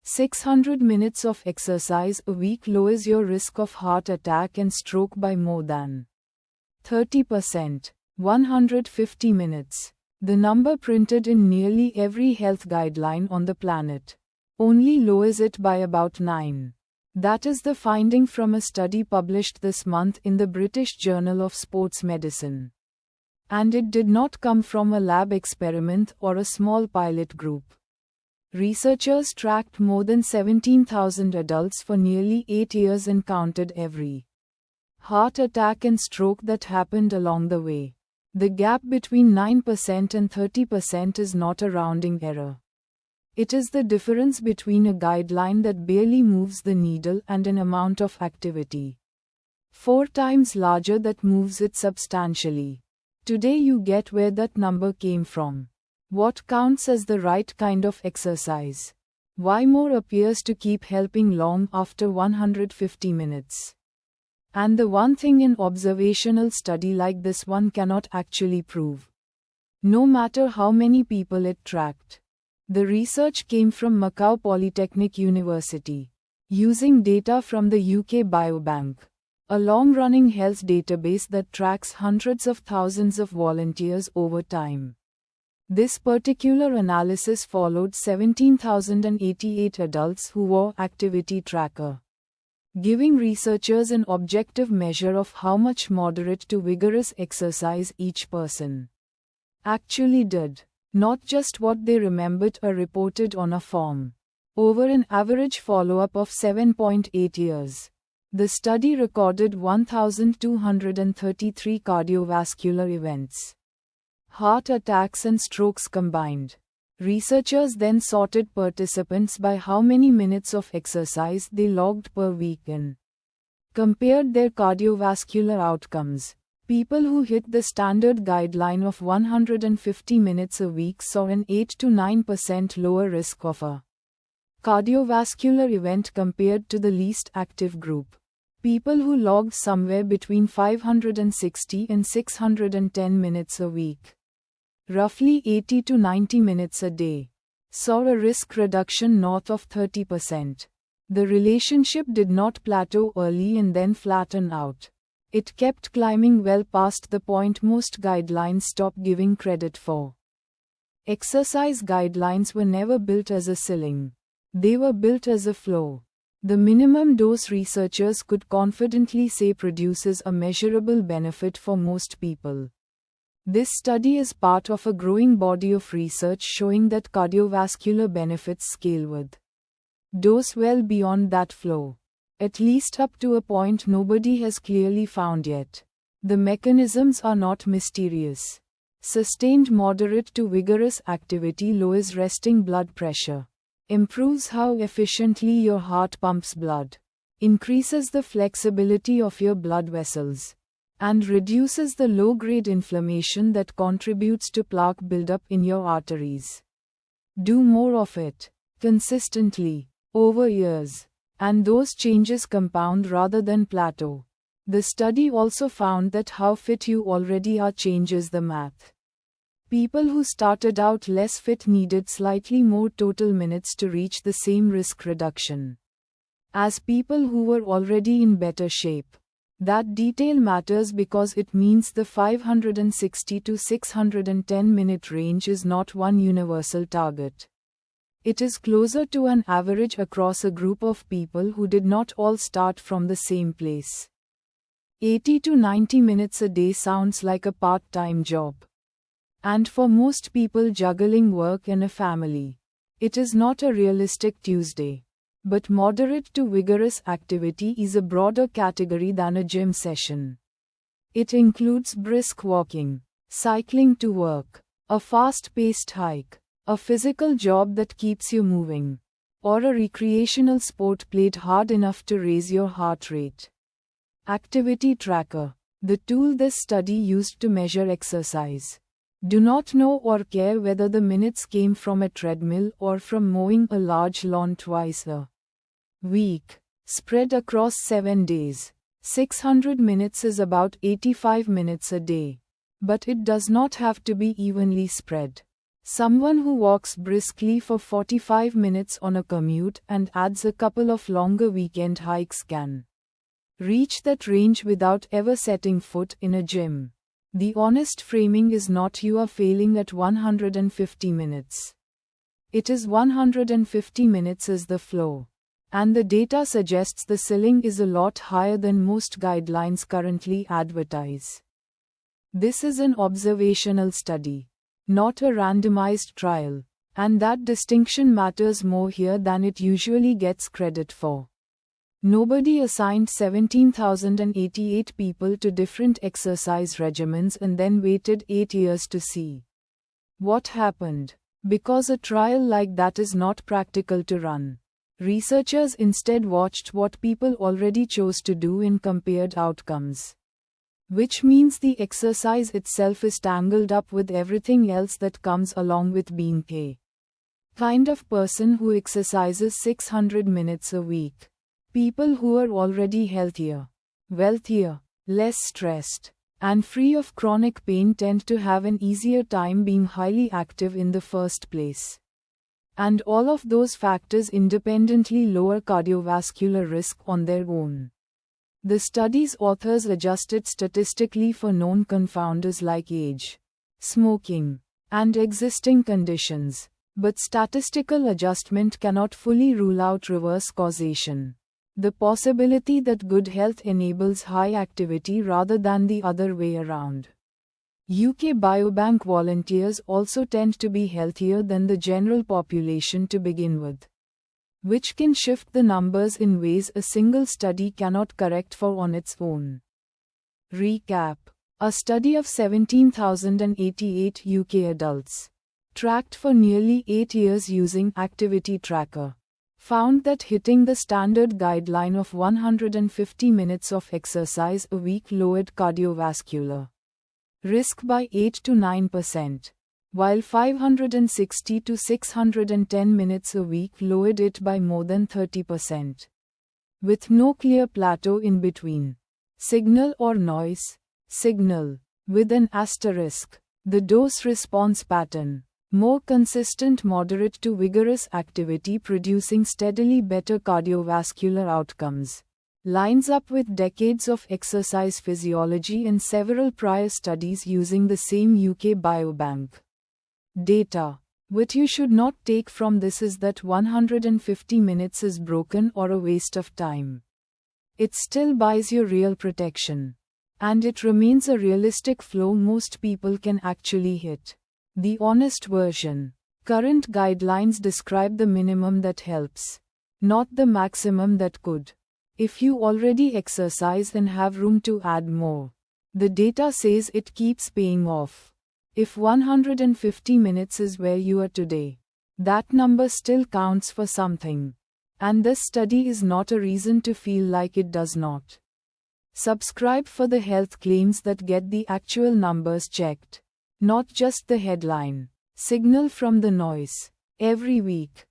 600 minutes of exercise a week lowers your risk of heart attack and stroke by more than 30%. 150 minutes. The number printed in nearly every health guideline on the planet only lowers it by about 9. That is the finding from a study published this month in the British Journal of Sports Medicine. And it did not come from a lab experiment or a small pilot group. Researchers tracked more than 17,000 adults for nearly 8 years and counted every heart attack and stroke that happened along the way. The gap between 9% and 30% is not a rounding error. It is the difference between a guideline that barely moves the needle and an amount of activity 4 times larger that moves it substantially. Today you get where that number came from. What counts as the right kind of exercise? Why more appears to keep helping long after 150 minutes? And the one thing an observational study like this one cannot actually prove, no matter how many people it tracked. The research came from Macau Polytechnic University, using data from the UK Biobank, a long-running health database that tracks hundreds of thousands of volunteers over time. This particular analysis followed 17,088 adults who wore activity tracker, giving researchers an objective measure of how much moderate to vigorous exercise each person actually did, not just what they remembered or reported on a form. Over an average follow-up of 7.8 years, the study recorded 1,233 cardiovascular events, heart attacks and strokes combined. Researchers then sorted participants by how many minutes of exercise they logged per week and compared their cardiovascular outcomes. People who hit the standard guideline of 150 minutes a week saw an 8 to 9% lower risk of a cardiovascular event compared to the least active group. People who logged somewhere between 560 and 610 minutes a week, roughly 80 to 90 minutes a day, saw a risk reduction north of 30%. The relationship did not plateau early and then flatten out. It kept climbing well past the point most guidelines stop giving credit for. Exercise guidelines were never built as a ceiling. They were built as a floor. The minimum dose researchers could confidently say produces a measurable benefit for most people. This study is part of a growing body of research showing that cardiovascular benefits scale with dose well beyond that floor, at least up to a point nobody has clearly found yet. The mechanisms are not mysterious. Sustained moderate to vigorous activity lowers resting blood pressure, improves how efficiently your heart pumps blood, increases the flexibility of your blood vessels, and reduces the low-grade inflammation that contributes to plaque buildup in your arteries. Do more of it, consistently, over years, and those changes compound rather than plateau. The study also found that how fit you already are changes the math. People who started out less fit needed slightly more total minutes to reach the same risk reduction as people who were already in better shape. That detail matters because it means the 560 to 610 minute range is not one universal target. It is closer to an average across a group of people who did not all start from the same place. 80 to 90 minutes a day sounds like a part-time job. And for most people juggling work and a family, it is not a realistic Tuesday. But moderate to vigorous activity is a broader category than a gym session. It includes brisk walking, cycling to work, a fast-paced hike, a physical job that keeps you moving, or a recreational sport played hard enough to raise your heart rate. Activity tracker, the tool this study used to measure exercise. Do not know or care whether the minutes came from a treadmill or from mowing a large lawn twice a week, spread across 7 days. 600 minutes is about 85 minutes a day. But it does not have to be evenly spread. Someone who walks briskly for 45 minutes on a commute and adds a couple of longer weekend hikes can reach that range without ever setting foot in a gym. The honest framing is not you are failing at 150 minutes. It is 150 minutes is the floor. And the data suggests the ceiling is a lot higher than most guidelines currently advertise. This is an observational study, not a randomized trial, and that distinction matters more here than it usually gets credit for. Nobody assigned 17,088 people to different exercise regimens and then waited 8 years to see what happened. Because a trial like that is not practical to run. Researchers instead watched what people already chose to do in compared outcomes. Which means the exercise itself is tangled up with everything else that comes along with being a kind of person who exercises 600 minutes a week. People who are already healthier, wealthier, less stressed, and free of chronic pain tend to have an easier time being highly active in the first place. And all of those factors independently lower cardiovascular risk on their own. The study's authors adjusted statistically for known confounders like age, smoking, and existing conditions, but statistical adjustment cannot fully rule out reverse causation. The possibility that good health enables high activity rather than the other way around. UK Biobank volunteers also tend to be healthier than the general population to begin with, which can shift the numbers in ways a single study cannot correct for on its own. Recap: a study of 17,088 UK adults, tracked for nearly 8 years using Activity Tracker, found that hitting the standard guideline of 150 minutes of exercise a week lowered cardiovascular risk by 8 to 9%, while 560 to 610 minutes a week lowered it by more than 30%. With no clear plateau in between. Signal or noise? Signal, with an asterisk. The dose-response pattern. More consistent moderate to vigorous activity producing steadily better cardiovascular outcomes. Lines up with decades of exercise physiology and several prior studies using the same UK Biobank data. What you should not take from this is that 150 minutes is broken or a waste of time. It still buys you real protection. And it remains a realistic flow most people can actually hit. The honest version. Current guidelines describe the minimum that helps, not the maximum that could. If you already exercise and have room to add more, the data says it keeps paying off. If 150 minutes is where you are today, that number still counts for something. And this study is not a reason to feel like it does not. Subscribe for the health claims that get the actual numbers checked, not just the headline. Signal from the noise. Every week.